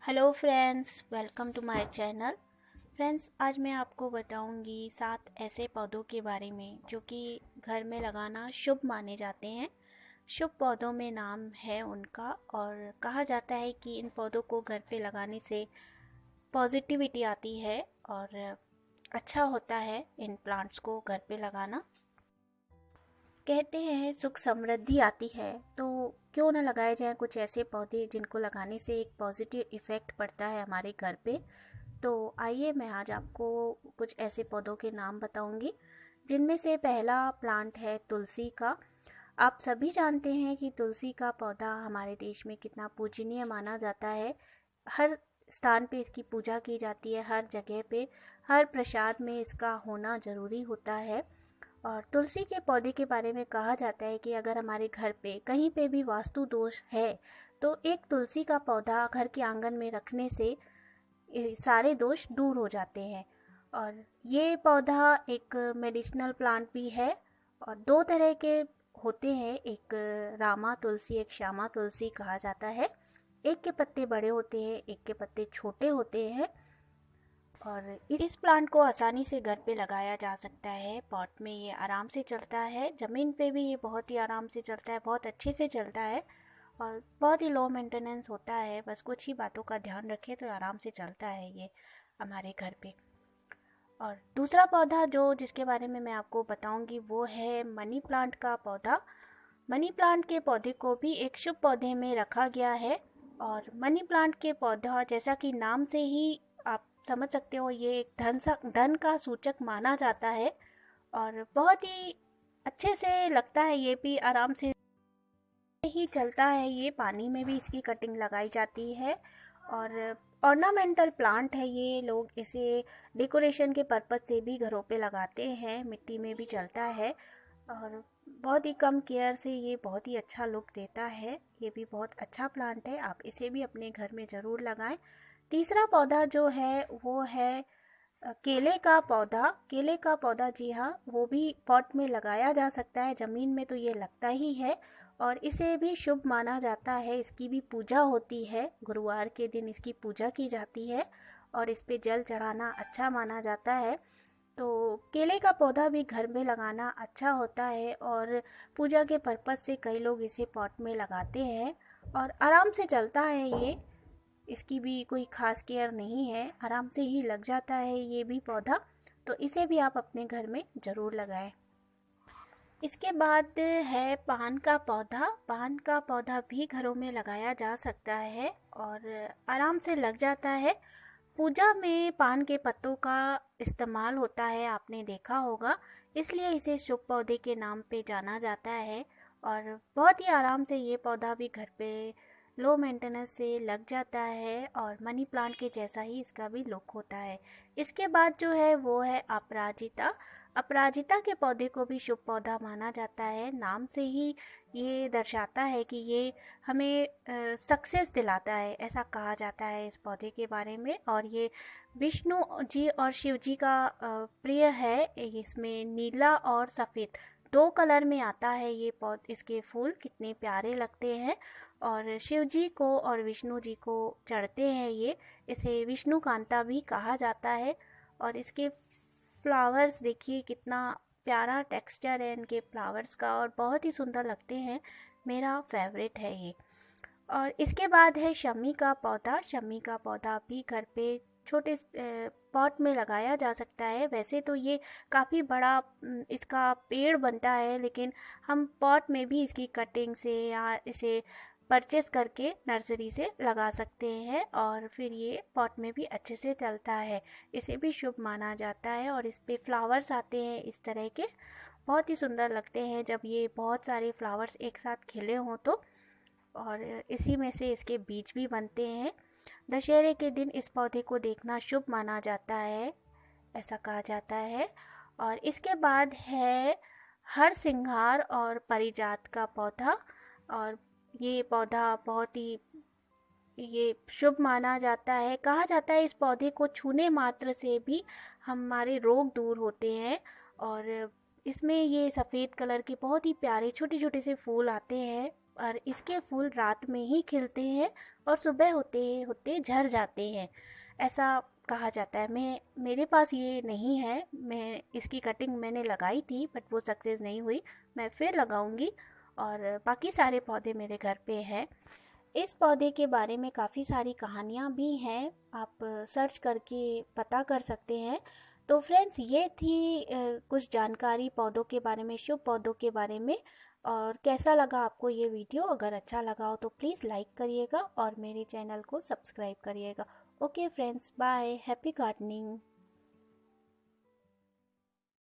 Hello friends, welcome to my channel. Friends, आज मैं आपको बताऊंगी 7 ऐसे पौधों के बारे में जो कि घर में लगाना शुभ माने जाते हैं। शुभ पौधों में नाम है उनका, और कहा जाता है कि इन पौधों को घर पे लगाने से पॉजिटिविटी आती है और अच्छा होता है इन प्लांट्स को घर पे लगाना। कहते हैं सुख समृद्धि आती है, तो क्यों ना लगाए जाएं कुछ ऐसे पौधे जिनको लगाने से एक पॉजिटिव इफ़ेक्ट पड़ता है हमारे घर पे। तो आइए मैं आज आपको कुछ ऐसे पौधों के नाम बताऊंगी, जिनमें से पहला प्लांट है तुलसी का। आप सभी जानते हैं कि तुलसी का पौधा हमारे देश में कितना पूजनीय माना जाता है। हर स्थान पे इसकी पूजा की जाती है, हर जगह पे, हर प्रसाद में इसका होना ज़रूरी होता है। और तुलसी के पौधे के बारे में कहा जाता है कि अगर हमारे घर पे कहीं पे भी वास्तु दोष है तो एक तुलसी का पौधा घर के आंगन में रखने से सारे दोष दूर हो जाते हैं। और ये पौधा एक मेडिसिनल प्लांट भी है, और दो तरह के होते हैं, एक रामा तुलसी, एक श्यामा तुलसी कहा जाता है। एक के पत्ते बड़े होते हैं, एक के पत्ते छोटे होते हैं। और इस प्लांट को आसानी से घर पे लगाया जा सकता है। पॉट में ये आराम से चलता है, ज़मीन पे भी ये बहुत ही आराम से चलता है, बहुत अच्छे से चलता है और बहुत ही लो मेंटेनेंस होता है। बस कुछ ही बातों का ध्यान रखें तो आराम से चलता है ये हमारे घर पे। और दूसरा पौधा जो जिसके बारे में मैं आपको बताऊंगी वो है मनी प्लांट का पौधा। मनी प्लांट के पौधे को भी एक शुभ पौधे में रखा गया है। और मनी प्लांट के पौधा, जैसा कि नाम से ही आप समझ सकते हो, ये एक धन का सूचक माना जाता है और बहुत ही अच्छे से लगता है। ये भी आराम से ही चलता है, ये पानी में भी इसकी कटिंग लगाई जाती है। और ऑर्नामेंटल प्लांट है ये, लोग इसे डेकोरेशन के पर्पज से भी घरों पे लगाते हैं, मिट्टी में भी चलता है और बहुत ही कम केयर से ये बहुत ही अच्छा लुक देता है। ये भी बहुत अच्छा प्लांट है, आप इसे भी अपने घर में ज़रूर लगाएं। तीसरा पौधा जो है वो है केले का पौधा। केले का पौधा, जी हाँ, वो भी पॉट में लगाया जा सकता है, ज़मीन में तो ये लगता ही है और इसे भी शुभ माना जाता है। इसकी भी पूजा होती है, गुरुवार के दिन इसकी पूजा की जाती है और इस पे जल चढ़ाना अच्छा माना जाता है। तो केले का पौधा भी घर में लगाना अच्छा होता है और पूजा के पर्पज़ से कई लोग इसे पॉट में लगाते हैं और आराम से चलता है ये। इसकी भी कोई खास केयर नहीं है, आराम से ही लग जाता है ये भी पौधा। तो इसे भी आप अपने घर में ज़रूर लगाएं। इसके बाद है पान का पौधा। पान का पौधा भी घरों में लगाया जा सकता है और आराम से लग जाता है। पूजा में पान के पत्तों का इस्तेमाल होता है, आपने देखा होगा, इसलिए इसे शुभ पौधे के नाम पे जाना जाता है। और बहुत ही आराम से ये पौधा भी घर पे लो मेंटेनेंस से लग जाता है और मनी प्लांट के जैसा ही इसका भी लुक होता है। इसके बाद जो है वो है अपराजिता। अपराजिता के पौधे को भी शुभ पौधा माना जाता है, नाम से ही ये दर्शाता है कि ये हमें सक्सेस दिलाता है, ऐसा कहा जाता है इस पौधे के बारे में। और ये विष्णु जी और शिव जी का प्रिय है। इसमें नीला और सफ़ेद दो कलर में आता है ये इसके फूल कितने प्यारे लगते हैं और शिव जी को और विष्णु जी को चढ़ते हैं ये। इसे विष्णु कांता भी कहा जाता है। और इसके फ्लावर्स देखिए, कितना प्यारा टेक्सचर है इनके फ्लावर्स का और बहुत ही सुंदर लगते हैं। मेरा फेवरेट है ये। और इसके बाद है शमी का पौधा। शमी का पौधा भी घर पे छोटे पॉट में लगाया जा सकता है। वैसे तो ये काफ़ी बड़ा इसका पेड़ बनता है, लेकिन हम पॉट में भी इसकी कटिंग से या इसे परचेस करके नर्सरी से लगा सकते हैं और फिर ये पॉट में भी अच्छे से चलता है। इसे भी शुभ माना जाता है और इस पे फ्लावर्स आते हैं इस तरह के, बहुत ही सुंदर लगते हैं जब ये बहुत सारे फ्लावर्स एक साथ खिले हों तो। और इसी में से इसके बीज भी बनते हैं। दशहरे के दिन इस पौधे को देखना शुभ माना जाता है, ऐसा कहा जाता है। और इसके बाद है हर सिंगार और पारिजात का पौधा। और ये पौधा बहुत ही ये शुभ माना जाता है। कहा जाता है इस पौधे को छूने मात्र से भी हमारे रोग दूर होते हैं। और इसमें ये सफ़ेद कलर के बहुत ही प्यारे छोटे छोटे से फूल आते हैं और इसके फूल रात में ही खिलते हैं और सुबह होते होते झड़ जाते हैं, ऐसा कहा जाता है। मेरे पास ये नहीं है, मैं इसकी कटिंग मैंने लगाई थी बट वो सक्सेस नहीं हुई। मैं फिर लगाऊंगी। और बाकी सारे पौधे मेरे घर पे हैं। इस पौधे के बारे में काफ़ी सारी कहानियाँ भी हैं, आप सर्च करके पता कर सकते हैं। तो फ्रेंड्स, ये थी कुछ जानकारी पौधों के बारे में, शुभ पौधों के बारे में। और कैसा लगा आपको ये वीडियो? अगर अच्छा लगा हो तो प्लीज़ लाइक करिएगा और मेरे चैनल को सब्सक्राइब करिएगा। Okay friends, bye, happy gardening.